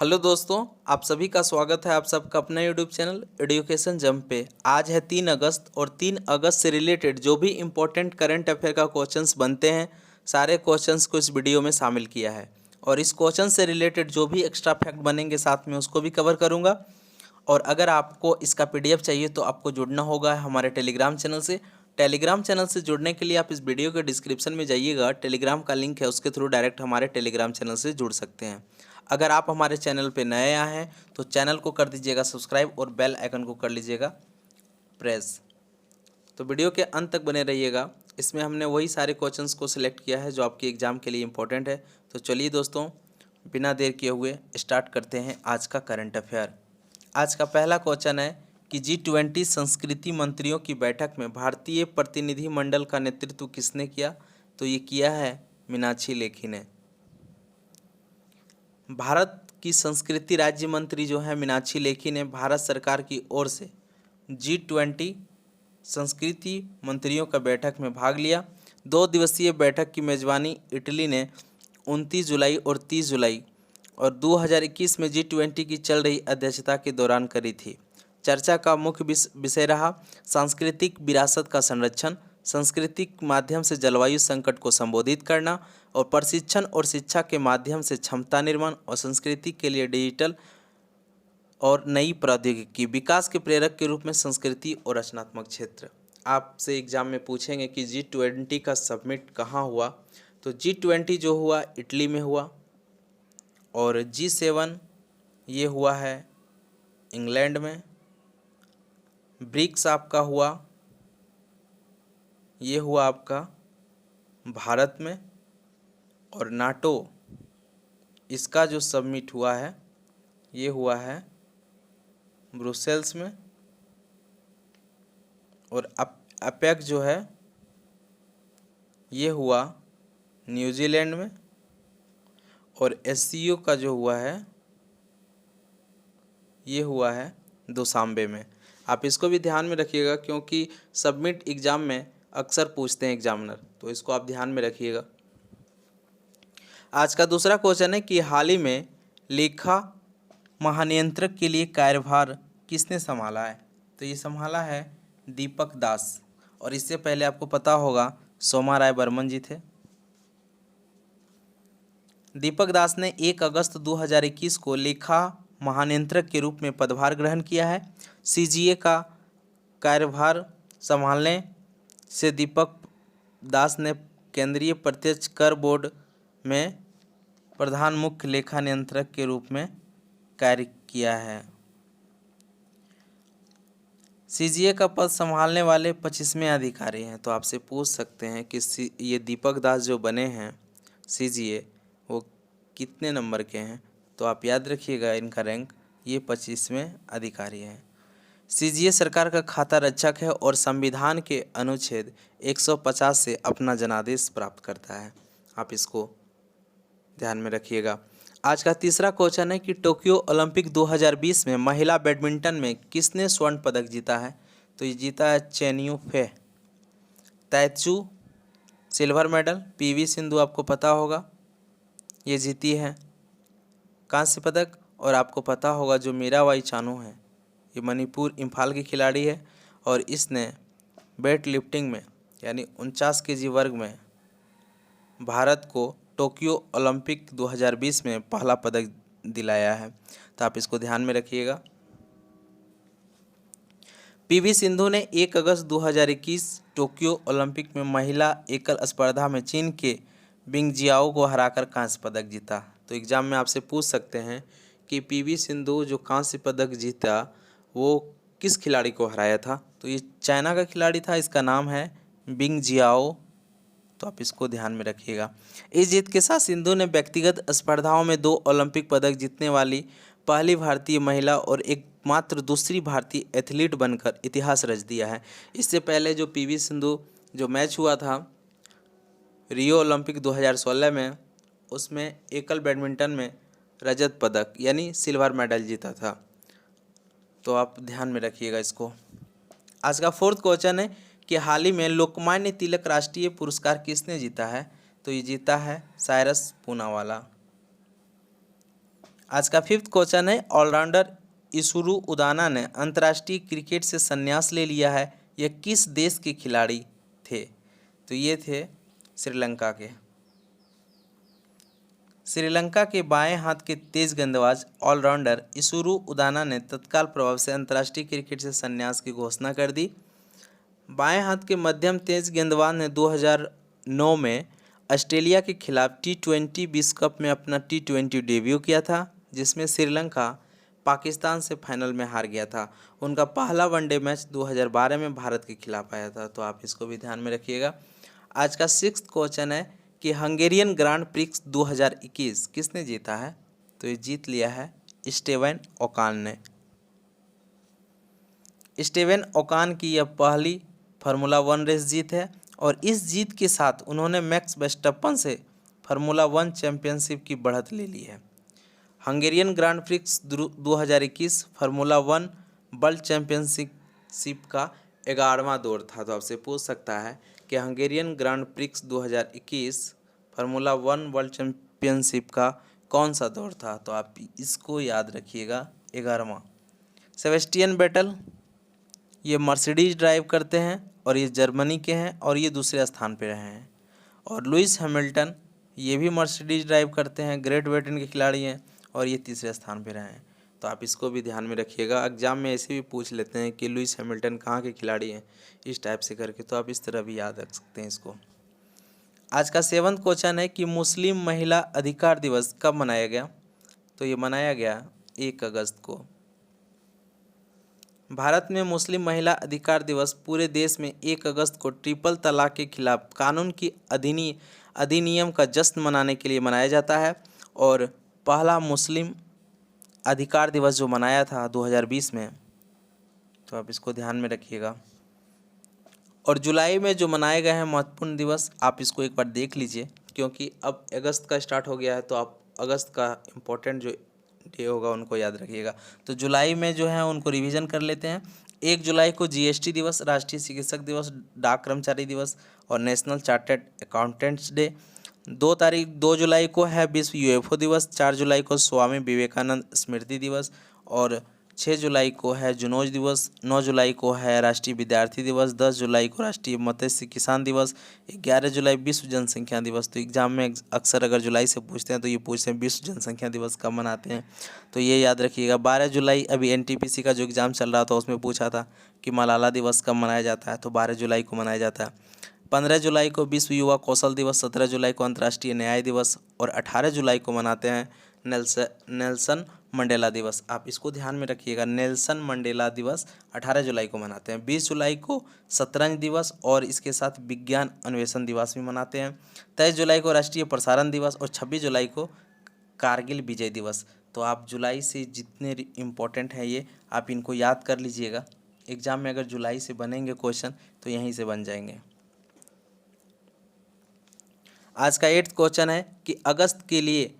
Hello दोस्तों, आप सभी का स्वागत है आप सबका अपना यूट्यूब चैनल एजुकेशन जंप पे। आज है 3 अगस्त और 3 अगस्त से रिलेटेड जो भी इम्पोर्टेंट करंट अफेयर का क्वेश्चंस बनते हैं, सारे क्वेश्चंस को इस वीडियो में शामिल किया है। और इस क्वेश्चन से रिलेटेड जो भी एक्स्ट्रा फैक्ट बनेंगे साथ में उसको भी कवर करूँगा। और अगर आपको इसका PDF चाहिए तो आपको जुड़ना होगा हमारे टेलीग्राम चैनल से। टेलीग्राम चैनल से जुड़ने के लिए आप इस वीडियो के डिस्क्रिप्शन में जाइएगा, टेलीग्राम का लिंक है, उसके थ्रू डायरेक्ट हमारे टेलीग्राम चैनल से जुड़ सकते हैं। अगर आप हमारे चैनल पे नए आए हैं तो चैनल को कर दीजिएगा सब्सक्राइब और बेल आइकन को कर लीजिएगा प्रेस। तो वीडियो के अंत तक बने रहिएगा। इसमें हमने वही सारे क्वेश्चंस को सिलेक्ट किया है जो आपके एग्ज़ाम के लिए इम्पोर्टेंट है। तो चलिए दोस्तों, बिना देर किए हुए स्टार्ट करते हैं आज का करंट अफेयर। आज का पहला क्वेश्चन है कि G20 संस्कृति मंत्रियों की बैठक में भारतीय प्रतिनिधिमंडल का नेतृत्व किसने किया? तो ये किया है मीनाक्षी लेखी ने। भारत की संस्कृति राज्य मंत्री जो है मीनाक्षी लेखी ने भारत सरकार की ओर से G20 संस्कृति मंत्रियों का बैठक में भाग लिया। 2 दिवसीय बैठक की मेजबानी इटली ने 29 जुलाई और 30 जुलाई और 2021 में G20 की चल रही अध्यक्षता के दौरान करी थी। चर्चा का मुख्य विषय रहा सांस्कृतिक विरासत का संरक्षण, सांस्कृतिक माध्यम से जलवायु संकट को संबोधित करना और प्रशिक्षण और शिक्षा के माध्यम से क्षमता निर्माण और संस्कृति के लिए डिजिटल और नई प्रौद्योगिकी विकास के प्रेरक के रूप में संस्कृति और रचनात्मक क्षेत्र। आपसे एग्जाम में पूछेंगे कि G20 का समिट कहाँ हुआ? तो G20 जो हुआ इटली में हुआ और G7 ये हुआ है इंग्लैंड में। ब्रिक्स आपका हुआ, ये हुआ आपका भारत में। और नाटो इसका जो समिट हुआ है ये हुआ है ब्रुसेल्स में। और अपेक जो है ये हुआ न्यूजीलैंड में। और SCO का जो हुआ है ये हुआ है दुशांबे में। आप इसको भी ध्यान में रखिएगा क्योंकि सबमिट एग्ज़ाम में अक्सर पूछते हैं एग्जामिनर, तो इसको आप ध्यान में रखिएगा। आज का दूसरा क्वेश्चन है कि हाल ही में लेखा महानियंत्रक के लिए कार्यभार किसने संभाला है? तो ये संभाला है दीपक दास। और इससे पहले आपको पता होगा सोमा राय बर्मन जी थे। दीपक दास ने 1 अगस्त 2021 को लेखा महानियंत्रक के रूप में पदभार ग्रहण किया है। CGA का कार्यभार संभालने से दीपक दास ने केंद्रीय प्रत्यक्ष कर बोर्ड में प्रधान मुख्य लेखा नियंत्रक के रूप में कार्य किया है। CGA का पद संभालने वाले 25वें अधिकारी हैं। तो आपसे पूछ सकते हैं कि ये दीपक दास जो बने हैं CGA वो कितने नंबर के हैं? तो आप याद रखिएगा इनका रैंक, ये 25वें अधिकारी हैं। CGA सरकार का खाता रक्षक है और संविधान के अनुच्छेद 150 से अपना जनादेश प्राप्त करता है। आप इसको ध्यान में रखिएगा। आज का तीसरा क्वेश्चन है कि टोक्यो ओलंपिक 2020 में महिला बैडमिंटन में किसने स्वर्ण पदक जीता है? तो ये जीता है चेन यू फे। तैचू सिल्वर मेडल। PV सिंधु आपको पता होगा ये जीती है कांस्य पदक। और आपको पता होगा जो मीराबाई चानू है ये मणिपुर इम्फाल की खिलाड़ी है और इसने वेट लिफ्टिंग में यानी 49 kg वर्ग में भारत को टोक्यो ओलंपिक 2020 में पहला पदक दिलाया है। तो आप इसको ध्यान में रखिएगा। PV सिंधु ने 1 अगस्त 2021 टोक्यो ओलंपिक में महिला एकल स्पर्धा में चीन के बिंगजियाओ को हराकर कांस्य पदक जीता। तो एग्जाम में आपसे पूछ सकते हैं कि PV सिंधु जो कांस्य पदक जीता वो किस खिलाड़ी को हराया था? तो ये चाइना का खिलाड़ी था, इसका नाम है बिंगजियाओ। तो आप इसको ध्यान में रखिएगा। इस जीत के साथ सिंधु ने व्यक्तिगत स्पर्धाओं में 2 ओलंपिक पदक जीतने वाली पहली भारतीय महिला और एकमात्र दूसरी भारतीय एथलीट बनकर इतिहास रच दिया है। इससे पहले जो PV सिंधु जो मैच हुआ था रियो ओलंपिक 2016 में, उसमें एकल बैडमिंटन में रजत पदक यानी सिल्वर मेडल जीता था। तो आप ध्यान में रखिएगा इसको। आज का फोर्थ क्वेश्चन है कि हाल ही में लोकमान्य तिलक राष्ट्रीय पुरस्कार किसने जीता है? तो ये जीता है साइरस पूनावाला। आज का 5th क्वेश्चन है, ऑलराउंडर इसुरु उदाना ने अंतर्राष्ट्रीय क्रिकेट से संन्यास ले लिया है, यह किस देश के खिलाड़ी थे? तो ये थे श्रीलंका के। श्रीलंका के बाएं हाथ के तेज गेंदबाज ऑलराउंडर इसुरु उदाना ने तत्काल प्रभाव से अंतर्राष्ट्रीय क्रिकेट से संन्यास की घोषणा कर दी। बाएं हाथ के मध्यम तेज गेंदबाज ने 2009 में ऑस्ट्रेलिया के खिलाफ T20 विश्व कप में अपना T20 डेब्यू किया था, जिसमें श्रीलंका पाकिस्तान से फाइनल में हार गया था। उनका पहला वनडे मैच 2012 में भारत के खिलाफ आया था, तो आप इसको भी ध्यान में रखिएगा। आज का 6th क्वेश्चन है कि हंगेरियन ग्रांड प्रिक्स 2021 किसने जीता है? तो ये जीत लिया है स्टीवन ओकान ने। स्टीवन ओकान की यह पहली फार्मूला 1 रेस जीत है और इस जीत के साथ उन्होंने मैक्स वर्स्टैपन से फार्मूला 1 चैंपियनशिप की बढ़त ले ली है। Hungarian grand prix 2021 formula 1 world championship का 11वां दौर था। तो आपसे पूछ सकता है कि Hungarian grand prix 2021 formula 1 world championship का कौन सा दौर था? तो आप इसको याद रखिएगा, 11वां। सेबेस्टियन वेटेल ये मर्सिडीज ड्राइव करते हैं और ये जर्मनी के हैं और ये दूसरे स्थान पे रहे हैं। और लुइस हैमिल्टन ये भी मर्सिडीज ड्राइव करते हैं, ग्रेट ब्रिटेन के खिलाड़ी हैं और ये तीसरे स्थान पे रहे हैं। तो आप इसको भी ध्यान में रखिएगा। एग्जाम में ऐसे भी पूछ लेते हैं कि लुइस हैमिल्टन कहाँ के खिलाड़ी हैं, इस टाइप से करके, तो आप इस तरह भी याद रख सकते हैं इसको। आज का 7th क्वेश्चन है कि मुस्लिम महिला अधिकार दिवस कब मनाया गया? तो ये मनाया गया 1 अगस्त को। भारत में मुस्लिम महिला अधिकार दिवस पूरे देश में 1 अगस्त को ट्रिपल तलाक के खिलाफ कानून की अधिनियम का जश्न मनाने के लिए मनाया जाता है। और पहला मुस्लिम अधिकार दिवस जो मनाया था 2020 में, तो आप इसको ध्यान में रखिएगा। और जुलाई में जो मनाए गए हैं महत्वपूर्ण दिवस, आप इसको एक बार देख लीजिए, क्योंकि अब अगस्त का स्टार्ट हो गया है, तो आप अगस्त का इम्पोर्टेंट जो डे होगा उनको याद रखिएगा। तो जुलाई में जो है उनको रिवीजन कर लेते हैं। 1 जुलाई को GST दिवस, राष्ट्रीय चिकित्सक दिवस, डाक कर्मचारी दिवस और नेशनल चार्टर्ड अकाउंटेंट्स डे। 2 जुलाई को है विश्व UFO दिवस, 4 जुलाई को स्वामी विवेकानंद स्मृति दिवस और 6 जुलाई को है जुनोज दिवस, 9 जुलाई को है राष्ट्रीय विद्यार्थी दिवस, 10 जुलाई को राष्ट्रीय मत्स्य किसान दिवस, 11 जुलाई विश्व जनसंख्या दिवस। तो एग्जाम में अक्सर अगर जुलाई से पूछते हैं तो ये पूछते हैं विश्व जनसंख्या दिवस कब मनाते हैं, तो ये याद रखिएगा। 12 जुलाई अभी NTPC का जो एग्ज़ाम चल रहा था उसमें पूछा था कि मलाला दिवस कब मनाया जाता है, तो 12 जुलाई को मनाया जाता है। 15 जुलाई को विश्व युवा कौशल दिवस, 17 जुलाई को अंतर्राष्ट्रीय न्याय दिवस और 18 जुलाई को मनाते हैं नेल्सन मंडेला दिवस। आप इसको ध्यान में रखिएगा, नेल्सन मंडेला दिवस 18 जुलाई को मनाते हैं। 20 जुलाई को शतरंज दिवस और इसके साथ विज्ञान अन्वेषण दिवस भी मनाते हैं। 23 जुलाई को राष्ट्रीय प्रसारण दिवस और 26 जुलाई को कारगिल विजय दिवस। तो आप जुलाई से जितने इम्पोर्टेंट हैं ये आप इनको याद कर लीजिएगा। एग्जाम में अगर जुलाई से बनेंगे क्वेश्चन तो यहीं से बन जाएंगे। आज का 8th क्वेश्चन है कि अगस्त के लिए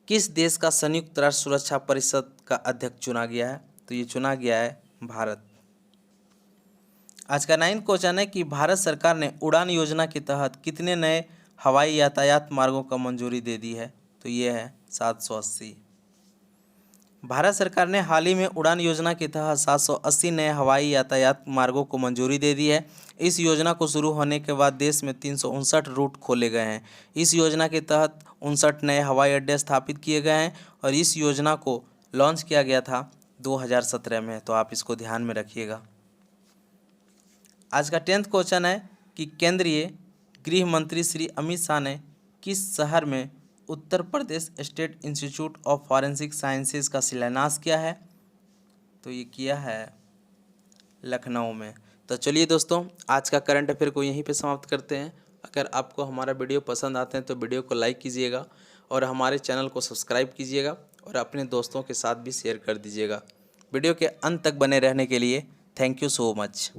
किस देश का संयुक्त राष्ट्र सुरक्षा परिषद का अध्यक्ष चुना गया है? तो ये चुना गया है भारत। आज का 9th क्वेश्चन है कि भारत सरकार ने उड़ान योजना के तहत कितने नए हवाई यातायात मार्गों का मंजूरी दे दी है? तो ये है 780। भारत सरकार ने हाल ही में उड़ान योजना के तहत 780 नए हवाई यातायात मार्गों को मंजूरी दे दी है। इस योजना को शुरू होने के बाद देश में 359 रूट खोले गए हैं। इस योजना के तहत 59 नए हवाई अड्डे स्थापित किए गए हैं और इस योजना को लॉन्च किया गया था 2017 में। तो आप इसको ध्यान में रखिएगा। आज का 10th क्वेश्चन है कि केंद्रीय गृह मंत्री श्री अमित शाह ने किस शहर में Uttar Pradesh state institute of forensic sciences का शिलान्यास किया है? तो ये किया है लखनऊ में। तो चलिए दोस्तों, आज का करंट अफेयर को यहीं पे समाप्त करते हैं। अगर आपको हमारा वीडियो पसंद आते हैं तो वीडियो को लाइक कीजिएगा और हमारे चैनल को सब्सक्राइब कीजिएगा और अपने दोस्तों के साथ भी शेयर कर दीजिएगा। वीडियो के अंत तक बने रहने के लिए थैंक यू सो मच।